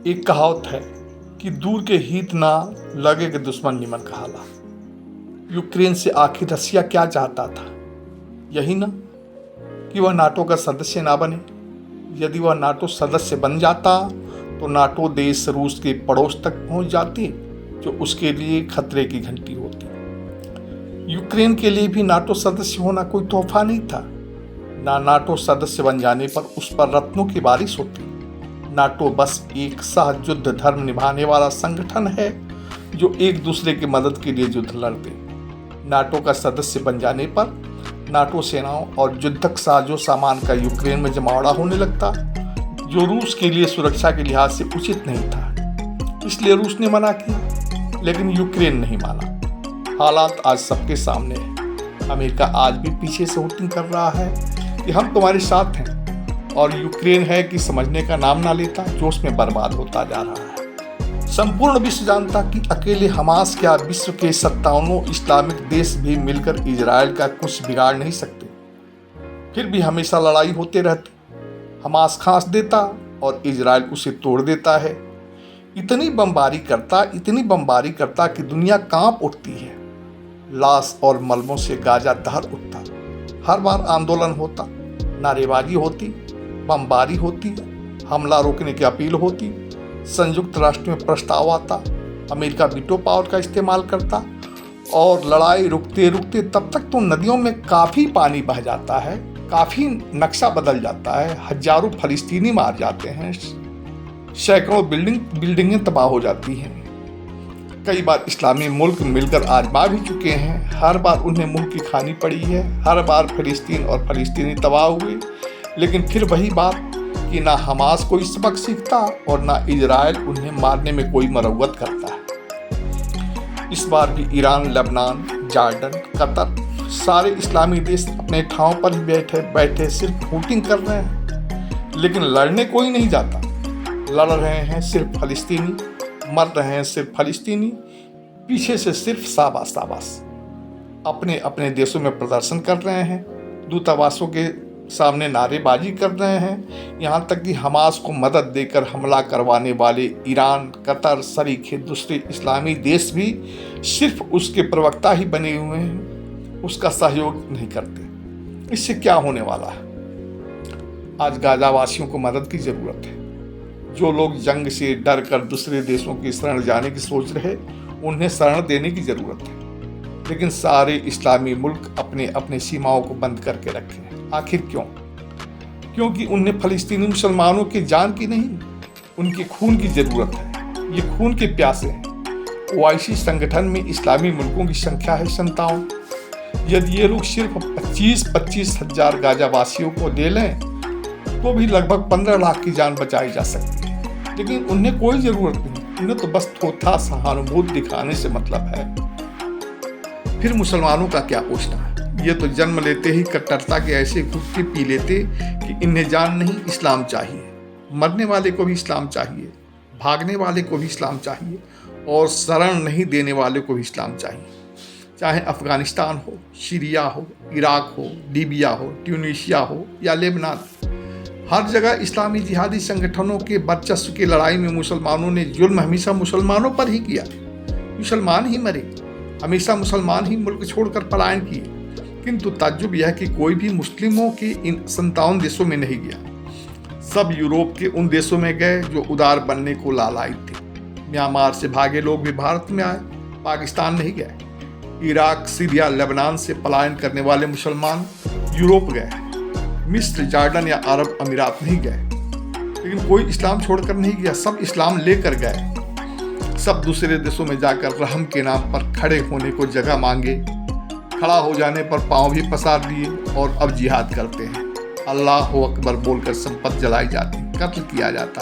एक कहावत है कि दूर के हित ना लगे के दुश्मन निमन कहाला। यूक्रेन से आखिर रसिया क्या चाहता था? यही ना कि वह नाटो का सदस्य ना बने। यदि वह नाटो सदस्य बन जाता तो नाटो देश रूस के पड़ोस तक पहुंच जाते, जो उसके लिए खतरे की घंटी होती। यूक्रेन के लिए भी नाटो सदस्य होना कोई तोहफा नहीं था। ना नाटो सदस्य बन जाने पर उस पर रत्नों की बारिश होती। नाटो बस एक सहयुद्ध धर्म निभाने वाला संगठन है जो एक दूसरे की मदद के लिए युद्ध लड़ते। नाटो का सदस्य बन जाने पर नाटो सेनाओं और युद्धक साजो सामान का यूक्रेन में जमावड़ा होने लगता, जो रूस के लिए सुरक्षा के लिहाज से उचित नहीं था। इसलिए रूस ने मना किया, लेकिन यूक्रेन नहीं माना। हालात आज सबके सामने है। अमेरिका आज भी पीछे से हुटिंग कर रहा है कि हम तुम्हारे साथ हैं, और यूक्रेन है कि समझने का नाम ना लेता, जो उसमें बर्बाद होता जा रहा है। संपूर्ण विश्व जानता कि अकेले हमास क्या विश्व के 57 इस्लामिक देश भी मिलकर इजराइल का कुछ बिगाड़ नहीं सकते। फिर भी हमेशा लड़ाई होते रहती। हमास खांस देता और इजराइल उसे तोड़ देता है। इतनी बमबारी करता कि दुनिया कांप उठती है। लाश और मलबों से गाजा दहर उठता। हर बार आंदोलन होता, नारेबाजी होती, बमबारी होती, हमला रोकने की अपील होती, संयुक्त राष्ट्र में प्रस्ताव आता, अमेरिका वीटो पावर का इस्तेमाल करता, और लड़ाई रुकते रुकते तब तक तो नदियों में काफ़ी पानी बह जाता है, काफ़ी नक्शा बदल जाता है, हजारों फलस्तीनी मार जाते हैं, सैकड़ों बिल्डिंगें तबाह हो जाती हैं। कई बार इस्लामी मुल्क मिलकर आजमा भी चुके हैं। हर बार उन्हें मुंह की खानी पड़ी है। हर बार फिलिस्तीन और फलस्तीनी तबाह हुए। लेकिन फिर वही बात कि ना हमास कोई सबक सीखता और ना इजराइल उन्हें मारने में कोई मरम्मत करता है। इस बार भी ईरान, लेबनान, जॉर्डन, कतर, सारे इस्लामी देश अपने ठाव पर ही बैठे सिर्फ हुटिंग कर रहे हैं, लेकिन लड़ने कोई नहीं जाता। लड़ रहे हैं सिर्फ फलस्तीनी, मर रहे हैं सिर्फ फलस्तीनी, पीछे से सिर्फ शाबाश। अपने अपने देशों में प्रदर्शन कर रहे हैं, दूतावासों के सामने नारेबाजी कर रहे हैं। यहाँ तक कि हमास को मदद देकर हमला करवाने वाले ईरान, कतर सरीखे दूसरे इस्लामी देश भी सिर्फ उसके प्रवक्ता ही बने हुए हैं, उसका सहयोग नहीं करते। इससे क्या होने वाला है? आज गाजावासियों को मदद की जरूरत है। जो लोग जंग से डर कर दूसरे देशों की शरण जाने की सोच रहे, उन्हें शरण देने की जरूरत है। लेकिन सारे इस्लामी मुल्क अपने अपने सीमाओं को बंद करके रखे हैं। आखिर क्यों? क्योंकि उन्हें फलस्तीनी मुसलमानों की जान की नहीं, उनके खून की जरूरत है। ये खून के प्यासे हैं। ओआईसी संगठन में इस्लामी मुल्कों की संख्या है 57। यदि ये लोग सिर्फ 25 हजार गाजावासियों को ले लें तो भी लगभग 15 लाख की जान बचाई जा सकती है। लेकिन उन्हें कोई जरूरत नहीं। उन्हें तो बस थोथा सहानुभूति दिखाने से मतलब है। फिर मुसलमानों का क्या पूछना है? ये तो जन्म लेते ही कट्टरता के ऐसे घुट्टी पी लेते कि इन्हें जान नहीं, इस्लाम चाहिए। मरने वाले को भी इस्लाम चाहिए, भागने वाले को भी इस्लाम चाहिए, और शरण नहीं देने वाले को भी इस्लाम चाहिए। चाहे अफगानिस्तान हो, सीरिया हो, इराक हो, लीबिया हो, ट्यूनीशिया हो या लेबनान, हर जगह इस्लामी जिहादी संगठनों के वर्चस्व की लड़ाई में मुसलमानों ने जुल्म हमेशा मुसलमानों पर ही किया। मुसलमान ही मरे, हमेशा मुसलमान ही मुल्क छोड़कर पलायन किए। किंतु ताज्जुब यह कि कोई भी मुस्लिमों के इन 57 देशों में नहीं गया। सब यूरोप के उन देशों में गए जो उदार बनने को लालायित थे। म्यांमार से भागे लोग भी भारत में आए, पाकिस्तान नहीं गए। इराक, सीरिया, लेबनान से पलायन करने वाले मुसलमान यूरोप गए। मिस्र, जॉर्डन या अरब अमीरात नहीं गए। लेकिन कोई इस्लाम छोड़कर नहीं गया, सब इस्लाम लेकर गए। सब दूसरे देशों में जाकर रहम के नाम पर खड़े होने को जगह मांगे, खड़ा हो जाने पर पांव भी पसार दिए, और अब जिहाद करते हैं। अल्लाह अकबर बोलकर संपत्ति जलाई जाती, कत्ल किया जाता।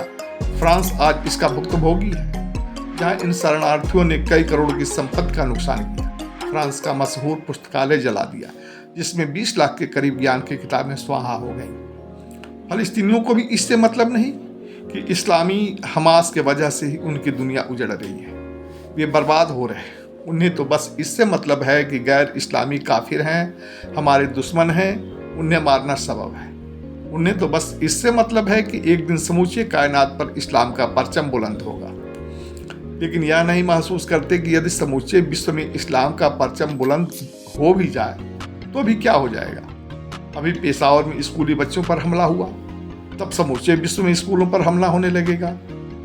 फ्रांस आज इसका भुक्तभोगी है, जहां इन शरणार्थियों ने कई करोड़ की संपत्ति का नुकसान किया। फ्रांस का मशहूर पुस्तकालय जला दिया, जिसमें 20 लाख के करीब ज्ञान की किताबें स्वाहा हो गई। फलस्तीनियों को भी इससे मतलब नहीं कि इस्लामी हमास के वजह से ही उनकी दुनिया उजड़ रही है, वे बर्बाद हो रहे हैं। उन्हें तो बस इससे मतलब है कि गैर इस्लामी काफिर हैं, हमारे दुश्मन हैं, उन्हें मारना सबब है। उन्हें तो बस इससे मतलब है कि एक दिन समूचे कायनात पर इस्लाम का परचम बुलंद होगा, लेकिन यह नहीं महसूस करते कि यदि समूचे विश्व में इस्लाम का परचम बुलंद हो भी जाए तो भी क्या हो जाएगा। अभी पेशावर में स्कूली बच्चों पर हमला हुआ, तब समूचे विश्व में स्कूलों पर हमला होने लगेगा।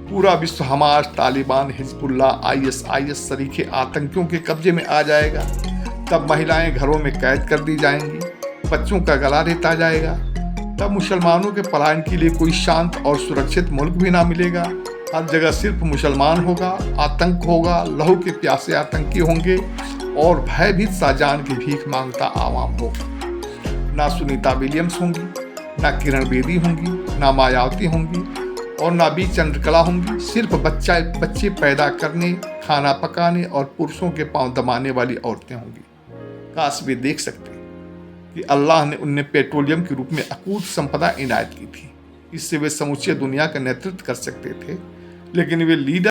पूरा विश्व हमास, तालिबान, हिजबुल्लाह, ISIS सरीखे आतंकियों के कब्जे में आ जाएगा। तब महिलाएं घरों में कैद कर दी जाएंगी, बच्चों का गला रेता जाएगा। तब मुसलमानों के पलायन के लिए कोई शांत और सुरक्षित मुल्क भी ना मिलेगा। हर जगह सिर्फ मुसलमान होगा, आतंक होगा, लहू के प्यासे आतंकी होंगे और भयभीत साजान की भीख मांगता आवाम होगा। ना सुनीता विलियम्स होंगी, ना किरण बेदी होंगी, ना मायावती होंगी और ना भी चंद्रकला होंगी। सिर्फ बच्चे पैदा करने, खाना पकाने और पुरुषों के पांव दबाने वाली औरतें होंगी। काश वे देख सकते कि अल्लाह ने उन्हें पेट्रोलियम के रूप में अकूत संपदा इनायत की थी। इससे वे समूचे दुनिया का नेतृत्व कर सकते थे, लेकिन वे लीडर